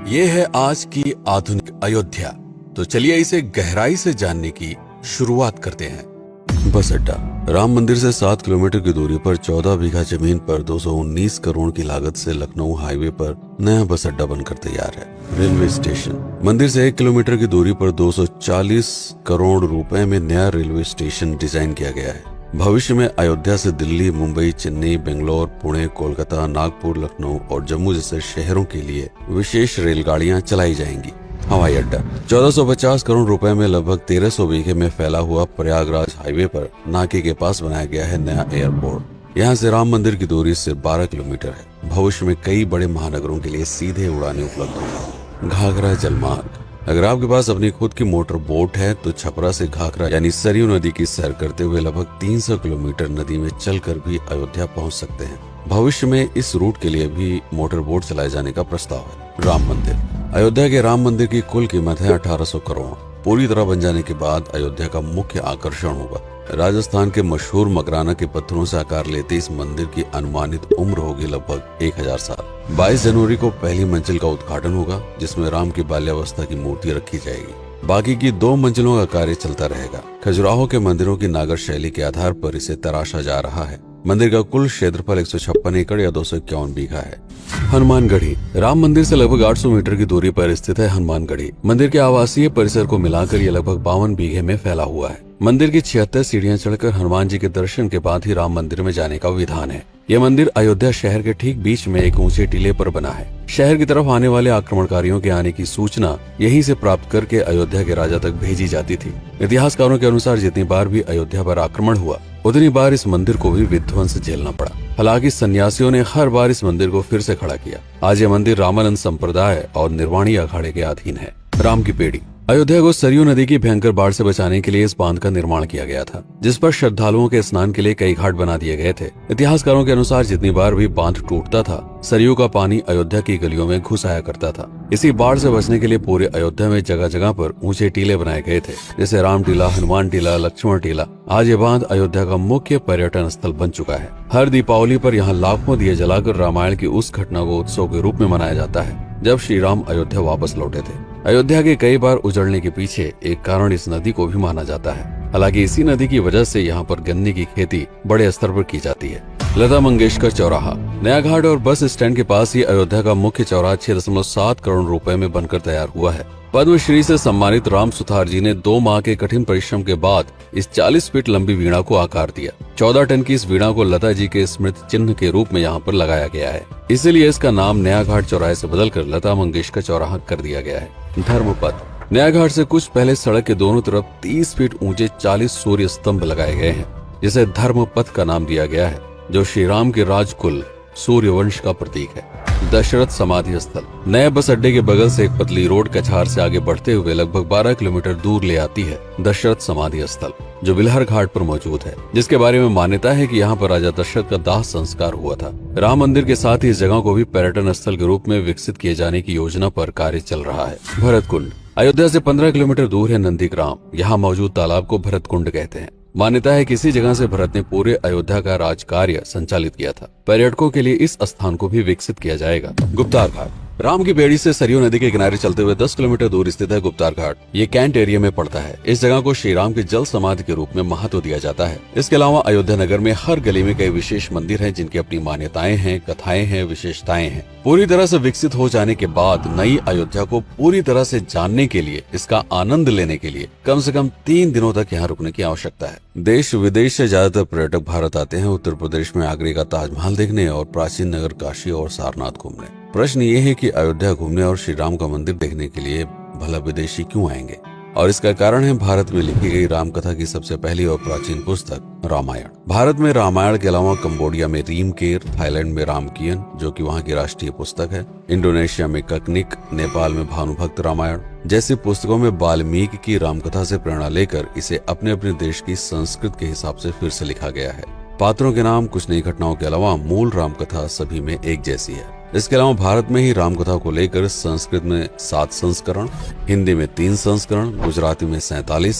ये है आज की आधुनिक अयोध्या। तो चलिए इसे गहराई से जानने की शुरुआत करते हैं। बस अड्डा। राम मंदिर से 7 किलोमीटर की दूरी पर 14 बीघा जमीन पर 219 करोड़ की लागत से लखनऊ हाईवे पर नया बस अड्डा बनकर तैयार है। Railway station. मंदिर से 1 किलोमीटर की दूरी पर 240 करोड़ रुपए में नया रेलवे स्टेशन डिजाइन किया गया है। भविष्य में अयोध्या से दिल्ली, मुंबई, चेन्नई, बेंगलोर, पुणे, कोलकाता, नागपुर, लखनऊ और जम्मू जैसे शहरों के लिए विशेष रेलगाड़ियां चलाई जाएंगी। हवाई अड्डा। 1450 करोड़ रुपए में लगभग 1300 बीघे में फैला हुआ प्रयागराज हाईवे पर नाके के पास बनाया गया है नया एयरपोर्ट। यहाँ से राम मंदिर की दूरी सिर्फ 12 किलोमीटर है। भविष्य में कई बड़े महानगरों के लिए सीधे उड़ानें उपलब्ध होंगी। घाघरा जलमार्ग। अगर आपके पास अपनी खुद की मोटर बोट है तो छपरा से घाघरा यानी सरयू नदी की सैर करते हुए लगभग 300 किलोमीटर नदी में चलकर भी अयोध्या पहुंच सकते हैं। भविष्य में इस रूट के लिए भी मोटर बोट चलाए जाने का प्रस्ताव है। राम मंदिर। अयोध्या के राम मंदिर की कुल कीमत है 1800 करोड़। पूरी तरह बन जाने के बाद अयोध्या का मुख्य आकर्षण होगा। राजस्थान के मशहूर मकराना के पत्थरों से आकार लेते इस मंदिर की अनुमानित उम्र होगी लगभग 1000 साल। 22 जनवरी को पहली मंजिल का उद्घाटन होगा, जिसमें राम की बाल्यावस्था की मूर्ति रखी जाएगी। बाकी की 2 मंजिलों का कार्य चलता रहेगा। खजुराहो के मंदिरों की नागर शैली के आधार पर इसे तराशा जा रहा है। मंदिर का कुल क्षेत्रफल 156 एकड़ या 251 बीघा है। हनुमानगढ़ी। राम मंदिर से लगभग 800 मीटर की दूरी पर स्थित है हनुमानगढ़ी। मंदिर के आवासीय परिसर को मिलाकर यह लगभग 52 बीघे में फैला हुआ है। मंदिर की 76 सीढ़ियां चढ़कर हनुमान जी के दर्शन के बाद ही राम मंदिर में जाने का विधान है। यह मंदिर अयोध्या शहर के ठीक बीच में एक ऊंचे टीले पर बना है। शहर की तरफ आने वाले आक्रमणकारियों के आने की सूचना यहीं से प्राप्त करके अयोध्या के राजा तक भेजी जाती थी। इतिहासकारों के अनुसार जितनी बार भी अयोध्या पर आक्रमण हुआ, उतनी बार इस मंदिर को भी विध्वंस झेलना पड़ा। हालांकि सन्यासियों ने हर बार इस मंदिर को फिर से खड़ा किया। आज यह मंदिर रामानंद संप्रदाय और निर्वाणी अखाड़े के अधीन है। राम की पेड़ी। अयोध्या को सरयू नदी की भयंकर बाढ़ से बचाने के लिए इस बांध का निर्माण किया गया था, जिस पर श्रद्धालुओं के स्नान के लिए कई घाट बना दिए गए थे। इतिहासकारों के अनुसार जितनी बार भी बांध टूटता था, सरयू का पानी अयोध्या की गलियों में घुस आया करता था। इसी बाढ़ से बचने के लिए पूरे अयोध्या में जगह जगह पर ऊंचे टीले बनाए गए थे, जैसे राम टीला, हनुमान टीला, लक्ष्मण टीला। आज ये बांध अयोध्या का मुख्य पर्यटन स्थल बन चुका है। हर दीपावली पर यहाँ लाखों दिए जलाकर रामायण की उस घटना को उत्सव के रूप में मनाया जाता है जब श्री राम अयोध्या वापस लौटे थे। अयोध्या के कई बार उजड़ने के पीछे एक कारण इस नदी को भी माना जाता है। हालांकि इसी नदी की वजह से यहाँ पर गन्ने की खेती बड़े स्तर पर की जाती है। लता मंगेशकर चौराहा। नया घाट और बस स्टैंड के पास ही अयोध्या का मुख्य चौराहा 6.7 करोड़ रुपए में बनकर तैयार हुआ है। पद्मश्री से सम्मानित राम सुथार जी ने 2 माह के कठिन परिश्रम के बाद इस 40 फीट लंबी वीणा को आकार दिया। 14 टन की इस वीणा को लता जी के स्मृति चिन्ह के रूप में यहाँ पर लगाया गया है। इसीलिए इसका नाम नया घाट चौराहे से बदलकर लता मंगेशकर चौराहा कर दिया गया है। धर्मपथ। नया घाट से कुछ पहले सड़क के दोनों तरफ 30 फीट ऊंचे 40 सूर्य स्तंभ लगाए गए हैं, जिसे धर्मपथ का नाम दिया गया है, जो श्री राम के राजकुल सूर्यवंश का प्रतीक है। दशरथ समाधि स्थल। नए बस अड्डे के बगल से एक पतली रोड कछार से आगे बढ़ते हुए लगभग 12 किलोमीटर दूर ले आती है दशरथ समाधि स्थल, जो बिलहर घाट पर मौजूद है, जिसके बारे में मान्यता है कि यहाँ पर राजा दशरथ का दाह संस्कार हुआ था। राम मंदिर के साथ ही इस जगह को भी पर्यटन स्थल के रूप में विकसित किए जाने की योजना पर कार्य चल रहा है। भरत कुंड। अयोध्या से 15 किलोमीटर दूर है नंदीग्राम। यहाँ मौजूद तालाब को भरत कुंड कहते हैं। मान्यता है कि इसी जगह से भरत ने पूरे अयोध्या का राज कार्य संचालित किया था। पर्यटकों के लिए इस स्थान को भी विकसित किया जाएगा। गुप्तार घाट। राम की बेड़ी से सरयू नदी के किनारे चलते हुए 10 किलोमीटर दूर स्थित है गुप्तार घाट। ये कैंट एरिया में पड़ता है। इस जगह को श्री राम के जल समाधि के रूप में महत्व दिया जाता है। इसके अलावा अयोध्या नगर में हर गली में कई विशेष मंदिर हैं, जिनकी अपनी मान्यताएं हैं, कथाएं हैं, विशेषताएं हैं। पूरी तरह से विकसित हो जाने के बाद नई अयोध्या को पूरी तरह से जानने के लिए, इसका आनंद लेने के लिए कम से कम 3 दिनों तक यहाँ रुकने की आवश्यकता है। देश विदेश से ज्यादातर पर्यटक भारत आते हैं उत्तर प्रदेश में आगरे का ताजमहल देखने और प्राचीन नगर काशी और सारनाथ घूमने। प्रश्न ये है कि अयोध्या घूमने और श्री राम का मंदिर देखने के लिए भला विदेशी क्यों आएंगे? और इसका कारण है भारत में लिखी गई राम कथा की सबसे पहली और प्राचीन पुस्तक रामायण। भारत में रामायण के अलावा कंबोडिया में रीमकेर, थाईलैंड में रामकियन, जो कि वहाँ की राष्ट्रीय पुस्तक है, इंडोनेशिया में ककनिक, नेपाल में भानुभक्त रामायण जैसी पुस्तकों में वाल्मीकि की रामकथा से प्रेरणा लेकर इसे अपने अपने देश की संस्कृति के हिसाब से फिर से लिखा गया है। पात्रों के नाम, कुछ नई घटनाओं के अलावा मूल रामकथा सभी में एक जैसी है। इसके अलावा भारत में ही रामकथा को लेकर संस्कृत में 7 संस्करण, हिंदी में 3 संस्करण, गुजराती में 47,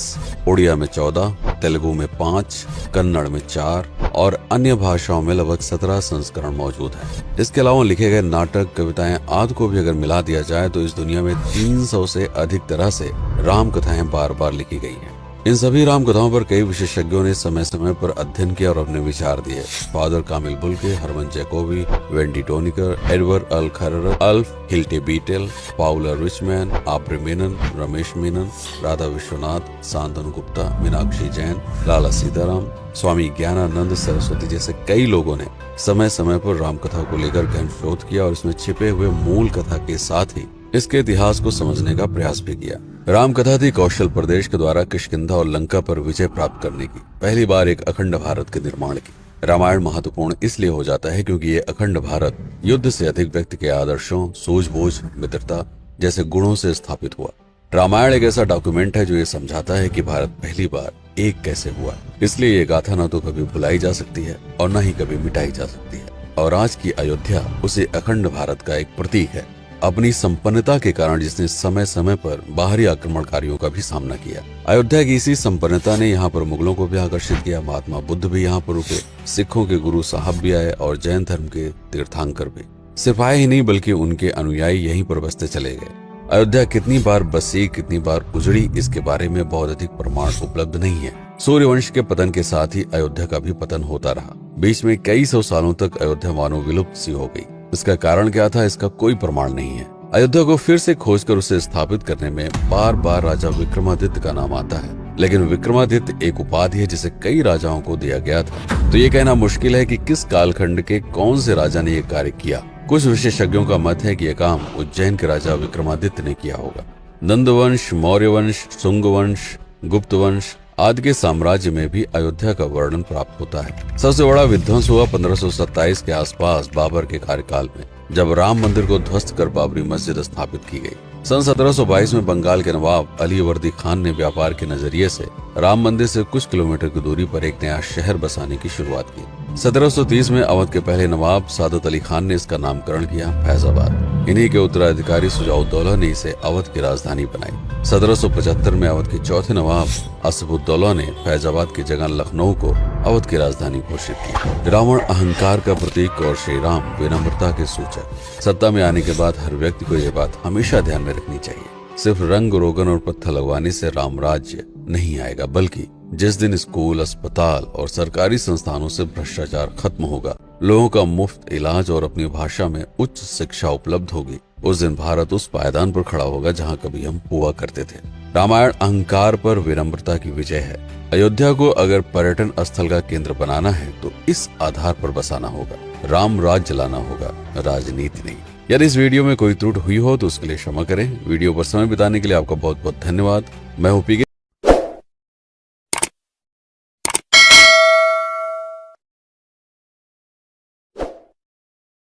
उड़िया में 14, तेलुगु में 5, कन्नड़ में 4 और अन्य भाषाओं में लगभग 17 संस्करण मौजूद हैं। इसके अलावा लिखे गए नाटक, कविताएं आदि को भी अगर मिला दिया जाए तो इस दुनिया में 300 से अधिक तरह से राम कथाएं बार बार लिखी गई हैं। इन सभी राम कथाओं पर कई विशेषज्ञों ने समय समय पर अध्ययन किया और अपने विचार दिए। Father Kamil Bulcke, Herman Jacobi, Wendy Doniger, Edward अल खरर, Alf Hiltebeitel, Paula Richman, Aubrey Menon, Ramesh Menon, Radha Vishwanath, Shantanu Gupta, Meenakshi Jain, Lala Sitaram, Swami Gyananand Saraswati जैसे कई लोगों ने समय समय पर राम कथा को लेकर गहन शोध किया और इसमें छिपे हुए मूल कथा के साथ ही इसके इतिहास को समझने का प्रयास भी किया। राम कथा थी कौशल प्रदेश के द्वारा किष्किंधा और लंका पर विजय प्राप्त करने की पहली बार एक अखंड भारत के निर्माण की। रामायण महत्वपूर्ण इसलिए हो जाता है क्योंकि ये अखंड भारत युद्ध से अधिक व्यक्ति के आदर्शों, सूझबूझ, मित्रता जैसे गुणों से स्थापित हुआ। रामायण एक ऐसा डॉक्यूमेंट है जो ये समझाता है कि भारत पहली बार एक कैसे हुआ। इसलिए ये गाथा न तो कभी भुलाई जा सकती है और न ही कभी मिटाई जा सकती है। और आज की अयोध्या उसे अखंड भारत का एक प्रतीक है, अपनी संपन्नता के कारण जिसने समय समय पर बाहरी आक्रमणकारियों का भी सामना किया। अयोध्या की इसी संपन्नता ने यहाँ पर मुगलों को भी आकर्षित किया। महात्मा बुद्ध भी यहाँ पर रुके, सिखों के गुरु साहब भी आए और जैन धर्म के तीर्थंकर भी। सिर्फ आए ही नहीं बल्कि उनके अनुयायी यहीं पर बसते चले गए। अयोध्या कितनी बार बसी, कितनी बार उजड़ी, इसके बारे में बहुत अधिक प्रमाण उपलब्ध नहीं है। सूर्यवंश के पतन के साथ ही अयोध्या का भी पतन होता रहा। बीच में कई सौ सालों तक अयोध्या मानो विलुप्त सी हो गई। इसका कारण क्या था, इसका कोई प्रमाण नहीं है। अयोध्या को फिर से खोजकर उसे स्थापित करने में बार बार राजा विक्रमादित्य का नाम आता है, लेकिन विक्रमादित्य एक उपाधि है जिसे कई राजाओं को दिया गया था। तो ये कहना मुश्किल है कि किस कालखंड के कौन से राजा ने यह कार्य किया। कुछ विशेषज्ञों का मत है कि यह काम उज्जैन के राजा विक्रमादित्य ने किया होगा। नंदवंश, मौर्य वंश, शुंग वंश, गुप्त वंश आदि के साम्राज्य में भी अयोध्या का वर्णन प्राप्त होता है। सबसे बड़ा विध्वंस हुआ 1527 के आसपास बाबर के कार्यकाल में, जब राम मंदिर को ध्वस्त कर बाबरी मस्जिद स्थापित की गई। सन 1722 में बंगाल के नवाब अली वर्दी खान ने व्यापार के नजरिए से राम मंदिर से कुछ किलोमीटर की दूरी पर एक नया शहर बसाने की शुरुआत की। 1730 में अवध के पहले नवाब सादत अली खान ने इसका नामकरण किया फैजाबाद। इन्हीं के उत्तराधिकारी सुजाउद्दौला ने इसे अवध की राजधानी बनाई। 1775 में अवध के चौथे नवाब असफुद्दौला ने फैजाबाद की जगह लखनऊ को अवध की राजधानी घोषित की। रावण अहंकार का प्रतीक और श्री राम विनम्रता के सूचक। सत्ता में आने के बाद हर व्यक्ति को यह बात हमेशा ध्यान में रखनी चाहिए, सिर्फ रंग रोगन और पत्थर लगवाने से राम राज्य नहीं आएगा, बल्कि जिस दिन स्कूल, अस्पताल और सरकारी संस्थानों से भ्रष्टाचार खत्म होगा, लोगों का मुफ्त इलाज और अपनी भाषा में उच्च शिक्षा उपलब्ध होगी, उस दिन भारत उस पायदान पर खड़ा होगा जहां कभी हम हुआ करते थे। रामायण अहंकार पर विनम्रता की विजय है। अयोध्या को अगर पर्यटन स्थल का केंद्र बनाना है तो इस आधार पर बसाना होगा, राम राज्य लाना होगा, राजनीति नहीं। यदि इस वीडियो में कोई त्रुटि हुई हो तो उसके लिए क्षमा करें। वीडियो पर समय बिताने के लिए आपका बहुत बहुत धन्यवाद। मैं हूं पी